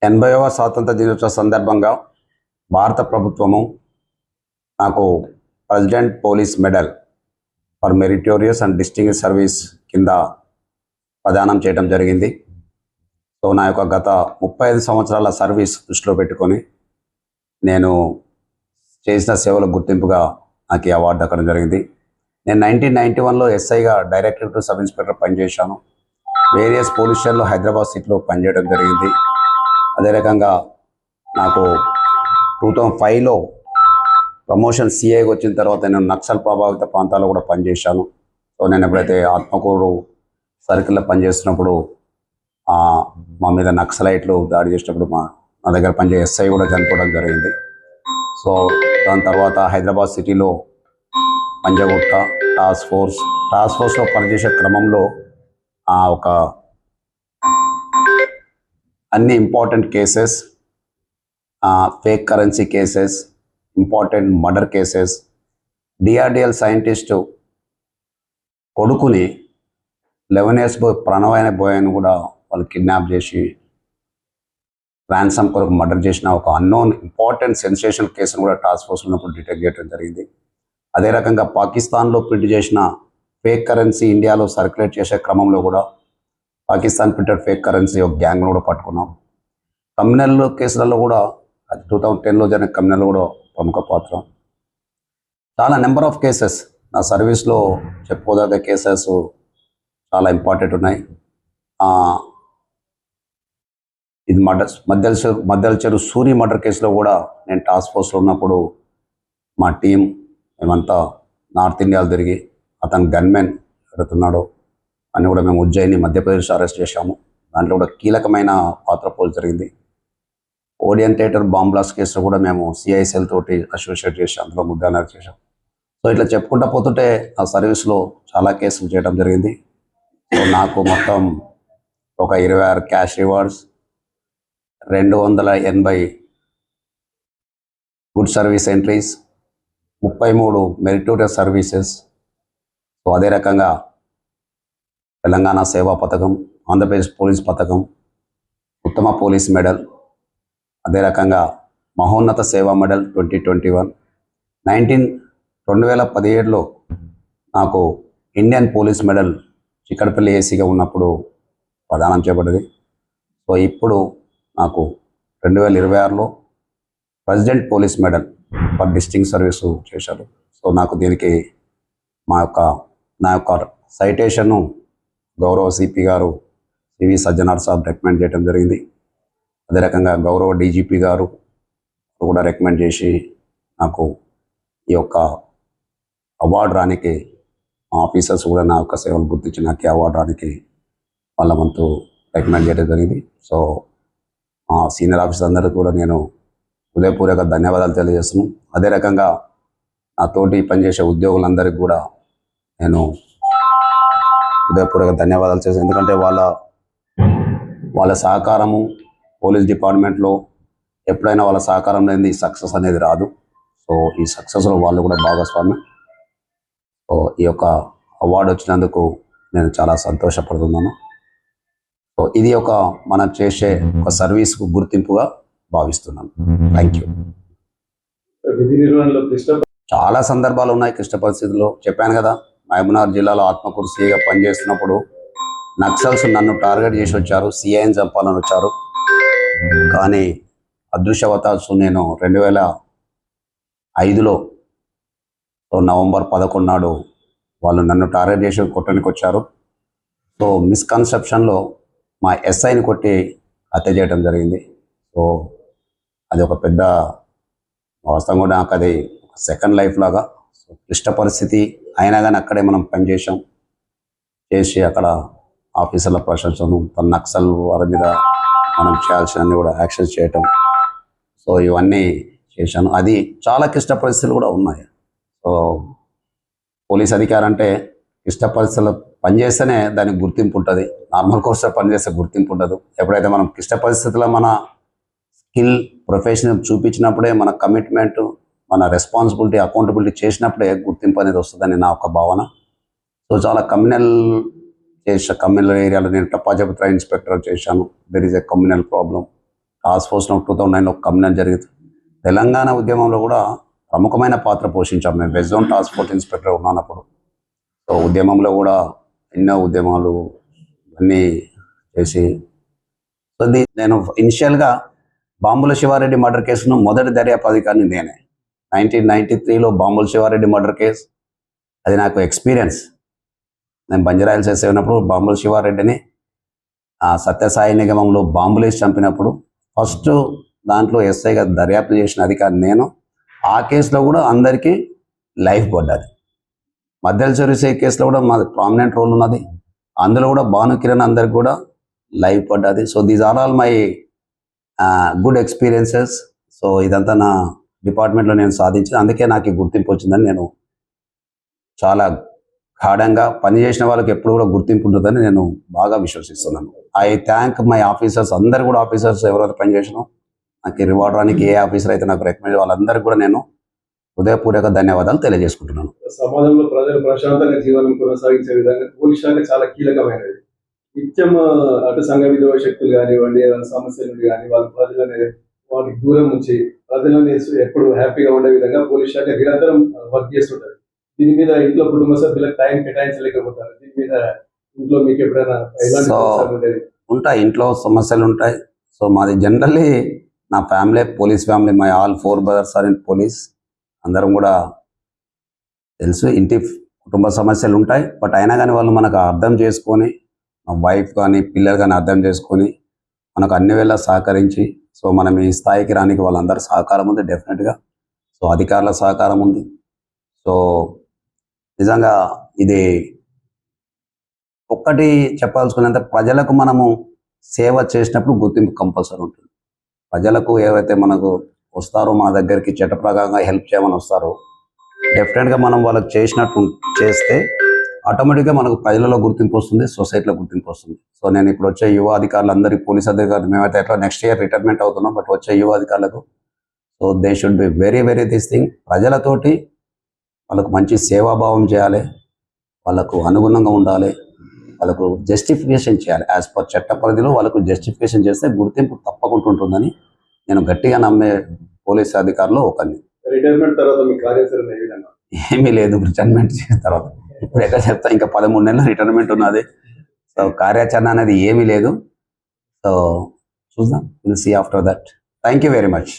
80వ స్వాతంత్ర దినోత్సవ సందర్భంగా భారత ప్రభుత్వము నాకు president police medal for meritorious and distinguish service కింద ప్రదానం చేయడం జరిగింది. సో నా యొక్క గత 35 సంవత్సరాల సర్వీస్ దృష్టిలో పెట్టుకొని నేను చేసిన సేవల గుర్తింపుగా నాకు ఈ అవార్డు దక్కడం జరిగింది. నేను 1991లో ఎస్ఐగా డైరెక్టర్ సబ్ ఇన్స్పెక్టర్ పనిచేశాను. వేరియస్ పోలీస్ స్టేషన్లో హైదరాబాద్ సిటీలో పనిచేయడం జరిగింది. అదే రకంగా నాకు 2005లో ప్రమోషన్ సిఐకి వచ్చిన తర్వాత నేను నక్సల్ ప్రభావిత ప్రాంతాల్లో కూడా పనిచేశాను. సో నేను ఎప్పుడైతే ఆత్మకూరు సర్కిల్లో పనిచేస్తున్నప్పుడు మా మీద నక్సలైట్లు దాడి చేసినప్పుడు మా దగ్గర పనిచేసే ఎస్ఐ కూడా చనిపోవడం జరిగింది. సో దాని తర్వాత హైదరాబాద్ సిటీలో పంజగుట్ట టాస్క్ ఫోర్స్లో పనిచేసే క్రమంలో ఒక అన్ని important cases, fake currency cases, important murder cases, DRDL scientist కొడుకుని 11 years ప్రణవైన బోయని కూడా వాళ్ళు కిడ్నాప్ చేసి ర్యాన్సమ్ కొరకు మర్డర్ చేసిన ఒక అన్నోన్ ఇంపార్టెంట్ సెన్సేషనల్ కేసును కూడా టాస్క్ ఫోర్స్ ఉన్నప్పుడు డిటెక్ట్ చేయడం జరిగింది. అదే రకంగా పాకిస్తాన్లో ప్రింట్ చేసిన ఫేక్ కరెన్సీ ఇండియాలో సర్క్యులేట్ చేసే క్రమంలో కూడా పాకిస్తాన్ ప్రింటెడ్ ఫేక్ కరెన్సీ ఒక గ్యాంగ్ను కూడా పట్టుకున్నాం. కమ్యూనల్ కేసులలో కూడా 2010లో జరిగిన కమ్యూనల్ కూడా ప్రముఖ పాత్ర. చాలా నెంబర్ ఆఫ్ కేసెస్ నా సర్వీస్లో చెప్పుకోదగ్గ కేసెస్ చాలా ఇంపార్టెంట్ ఉన్నాయి. ఇది మద్దెల చెరువు సూరి మర్డర్ కేసులో కూడా నేను టాస్క్ ఫోర్స్లో ఉన్నప్పుడు మా టీం మేమంతా నార్త్ ఇండియాలో తిరిగి అతను గన్మెన్ ఎడుతున్నాడు అని కూడా మేము ఉజ్జయిని మధ్యప్రదేశ్ అరెస్ట్ చేశాము. దాంట్లో కూడా కీలకమైన పాత్ర పోల్ జరిగింది. ఓడియన్ థియేటర్ బాంబ్ బ్లాస్ట్ కేసులో కూడా మేము సిఐసిఎల్ తోటి అసోసియేట్ చేసి అందులో ముద్దాను అరెస్ట్ చేశాం. సో ఇట్లా చెప్పుకుంటూ పోతుంటే నా సర్వీస్లో చాలా కేసులు చేయడం జరిగింది. సో నాకు మొత్తం ఒక 26 cash rewards, 280 good service entries, 33 meritorious services. So అదే రకంగా తెలంగాణ సేవా పథకం, ఆంధ్రప్రదేశ్ పోలీస్ పథకం, ఉత్తమ పోలీస్ మెడల్, అదే రకంగా మహోన్నత సేవా మెడల్ 2021. 2017లో నాకు ఇండియన్ పోలీస్ మెడల్ చిక్కడపల్లి ఏసీగా ఉన్నప్పుడు ప్రదానం చేయబడింది. సో ఇప్పుడు నాకు 2026లో president police medal for distinguished service చేశారు. సో నాకు దీనికి నా యొక్క సైటేషన్ను గౌరవ సిపి గారు సివి సజ్జనార్ సాబ్ రికమెండ్ చేయడం జరిగింది. అదే రకంగా గౌరవ డీజీపీ గారు కూడా రికమెండ్ చేసి నాకు ఈ యొక్క అవార్డు రానికి ఆఫీసర్స్ కూడా నా యొక్క సేవలు గుర్తించి నాకు ఈ అవార్డు రానికి వాళ్ళ వంతు రికమెండ్ చేయడం జరిగింది. సో సీనియర్ ఆఫీసర్ అందరికీ కూడా నేను హృదయపూర్వక ధన్యవాదాలు తెలియజేస్తున్నాను. అదే రకంగా నా తోటి పనిచేసే ఉద్యోగులందరికీ కూడా నేను హృదయపూర్వక ధన్యవాదాలు చేస్తాను. ఎందుకంటే వాళ్ళ సహకారము పోలీస్ డిపార్ట్మెంట్లో ఎప్పుడైనా వాళ్ళ సహకారం లేని సక్సెస్ అనేది రాదు. సో ఈ సక్సెస్లో వాళ్ళు కూడా భాగస్వామ్యం. సో ఈ యొక్క అవార్డు వచ్చినందుకు నేను చాలా సంతోషపడుతున్నాను. సో ఇది మనం చేసే ఒక సర్వీస్కు గుర్తింపుగా భావిస్తున్నాను. Thank you. చాలా సందర్భాలు ఉన్నాయి క్లిష్ట పరిస్థితుల్లో. చెప్పాను కదా, మహబూబ్నగర్ జిల్లాలో ఆత్మకూరు సిఐగా పనిచేస్తున్నప్పుడు నక్సల్స్ నన్ను టార్గెట్ చేసి వచ్చారు, సిఐని చంపాలని వచ్చారు. కానీ అదృష్టవశాత్తు నేను 2005లో నవంబర్ 11 నాడు వాళ్ళు నన్ను టార్గెట్ చేసి కొట్టడానికి వచ్చారు. సో మిస్కన్సెప్షన్లో మా ఎస్ఐని కొట్టి హత్య చేయడం జరిగింది. సో అది ఒక పెద్ద వాస్తవం కూడా నాకు అది సెకండ్ లైఫ్ లాగా. సో క్లిష్ట పరిస్థితి అయినా కానీ అక్కడే మనం పనిచేసాం. చేసి అక్కడ ఆఫీసర్ల ప్రశంసను తన నక్సల్ వారి మీద మనం చేయాల్సినవన్నీ కూడా యాక్షన్ చేయటం. సో ఇవన్నీ చేశాను. అది చాలా క్లిష్ట పరిస్థితులు కూడా ఉన్నాయి. సో పోలీస్ అధికారి అంటే క్లిష్ట పరిస్థితుల్లో పనిచేస్తేనే దానికి గుర్తింపు ఉంటుంది. నార్మల్ కోర్సులో పనిచేస్తే గుర్తింపు ఉండదు. ఎప్పుడైతే మనం క్లిష్ట పరిస్థితుల్లో మన స్కిల్ ప్రొఫెషన్ చూపించినప్పుడే, మన కమిట్మెంట్, మన రెస్పాన్సిబిలిటీ, అకౌంటబిలిటీ చేసినప్పుడే గుర్తింపు అనేది వస్తుందని నా ఒక భావన. సో చాలా కమ్యూనల్ ఏరియాలో నేను టపాజపుత్ర ఇన్స్పెక్టర్ చేశాను. There is a communal problem. Task force 2009లో కమిషన్ జరిగింది. తెలంగాణ ఉద్యమంలో కూడా ప్రముఖమైన పాత్ర పోషించాం మేము. West zone task force inspector ఉన్నప్పుడు. సో ఉద్యమంలో కూడా ఎన్నో ఉద్యమాలు అన్నీ చేసి, సో నేను ఇనిషియల్గా బాంబుల శివారెడ్డి మర్డర్ కేసును మొదటి దర్యాప్తు అధికారిని నేనే. 1993లో బాంబుల శివారెడ్డి మర్డర్ కేసు, అది నాకు ఎక్స్పీరియన్స్. నేను బంజారాయిల్స్ ఎస్ఐ ఉన్నప్పుడు బాంబుల శివారెడ్డిని సత్యసాయి నిగమంలో బాంబులేసి చంపినప్పుడు ఫస్ట్ దాంట్లో ఎస్ఐగా దర్యాప్తు చేసిన అధికారి నేను. ఆ కేసులో కూడా అందరికీ లైఫ్ పడ్డది. మద్దెల చెరుసే కేసులో కూడా మాది ప్రామినెంట్ రోల్ ఉన్నది. అందులో కూడా భాను కిరణ్ అందరికి కూడా లైఫ్ పడ్డది. So these are all my good experiences. So ఇదంతా నా డిపార్ట్మెంట్లో నేను సాధించింది. అందుకే నాకు ఈ గుర్తింపు వచ్చిందని నేను చాలా గాఢంగా పనిచేసిన వాళ్ళకి ఎప్పుడు కూడా గుర్తింపు ఉంటుందని నేను బాగా విశ్వసిస్తున్నాను. ఐ థ్యాంక్ మై ఆఫీసర్స్, అందరు కూడా ఆఫీసర్స్ ఎవరైతే పనిచేసినో నాకు రివార్డ్ రానికి ఏ ఆఫీసర్ అయితే నాకు రికమెండ్ వాళ్ళందరికీ కూడా నేను హృదయపూర్వక ధన్యవాదాలు తెలియజేసుకుంటున్నాను. సమాజంలో ప్రజలు ప్రశాంతంగా జీవనం కొనసాగించే విధంగా పోలీస్ శాఖ చాలా కీలకమైనది. నిత్యం అటు సంఘ విద్రోహ శక్తులు కానివ్వండి, ఏదైనా సమస్యలు కానీ వాళ్ళ ప్రజలని వాటికి దూరం నుంచి ప్రజలని ఎప్పుడు హ్యాపీగా ఉండే విధంగా పోలీస్ శాఖ నిరంతరం వర్క్ చేస్తుంటది. దీని మీద ఇంట్లో కుటుంబ సభ్యులకు టైం కేటాయించలేకపోతారు. దీని మీద ఇంట్లో మీకు ఎప్పుడైనా ఉంటాయి, ఇంట్లో సమస్యలు ఉంటాయి. సో మాది జనరల్లీ నా family police family. My all 4 brothers are in police. అందరం కూడా తెలుసు ఇంటి కుటుంబ సమస్యలు ఉంటాయి. బట్ అయినా కానీ వాళ్ళు మనకు అర్థం చేసుకొని, మా వైఫ్ కానీ పిల్లలు కానీ అర్థం చేసుకొని మనకు అన్ని వేళ సహకరించి, సో మనం ఈ స్థాయికి రానికి వాళ్ళందరూ సహకారం ఉంది డెఫినెట్గా. సో అధికారుల సహకారం ఉంది. సో నిజంగా ఇది ఒక్కటి చెప్పాల్సుకున్నంత, ప్రజలకు మనము సేవ చేసినప్పుడు గుర్తింపు కంపల్సరీ ఉంటుంది. ప్రజలకు ఏవైతే మనకు వస్తారో మన దగ్గరికి చట్ట ప్రకారంగా హెల్ప్ చేయమని వస్తారో, డెఫినెట్గా మనం వాళ్ళకి చేసినట్టు చేస్తే ఆటోమేటిక్గా మనకు ప్రజలలో గుర్తింపు వస్తుంది, సొసైటీలో గుర్తింపు వస్తుంది. సో నేను ఇప్పుడు వచ్చే యువ అధికారులు అందరికీ, పోలీస్ అధికారులు, మేమైతే ఎట్లా నెక్స్ట్ ఇయర్ రిటైర్మెంట్ అవుతున్నాం, బట్ వచ్చే యువ అధికారులకు so they should be very very this thing. ప్రజలతోటి వాళ్ళకు మంచి సేవాభావం చేయాలి, వాళ్ళకు అనుగుణంగా ఉండాలి, వాళ్ళకు జస్టిఫికేషన్ చేయాలి. యాజ్ పర్ చట్ట పరిధిలో వాళ్ళకు జస్టిఫికేషన్ చేస్తే గుర్తింపు తప్పకుండా ఉంటుందని నేను గట్టిగా నమ్మే పోలీస్ అధికారులు ఒకరిని. రిటైర్మెంట్ తర్వాత మీ కార్యాచరణ ఏ విధంగా? ఏమీ లేదు, రిటైర్మెంట్ చేసిన తర్వాత ఇప్పుడు ఎక్కడ చెప్తా, ఇంకా 13 నెలల రిటైర్మెంట్ ఉన్నది. సో కార్యాచరణ అనేది ఏమీ లేదు. సో చూద్దాం, will see after that. Thank you very much.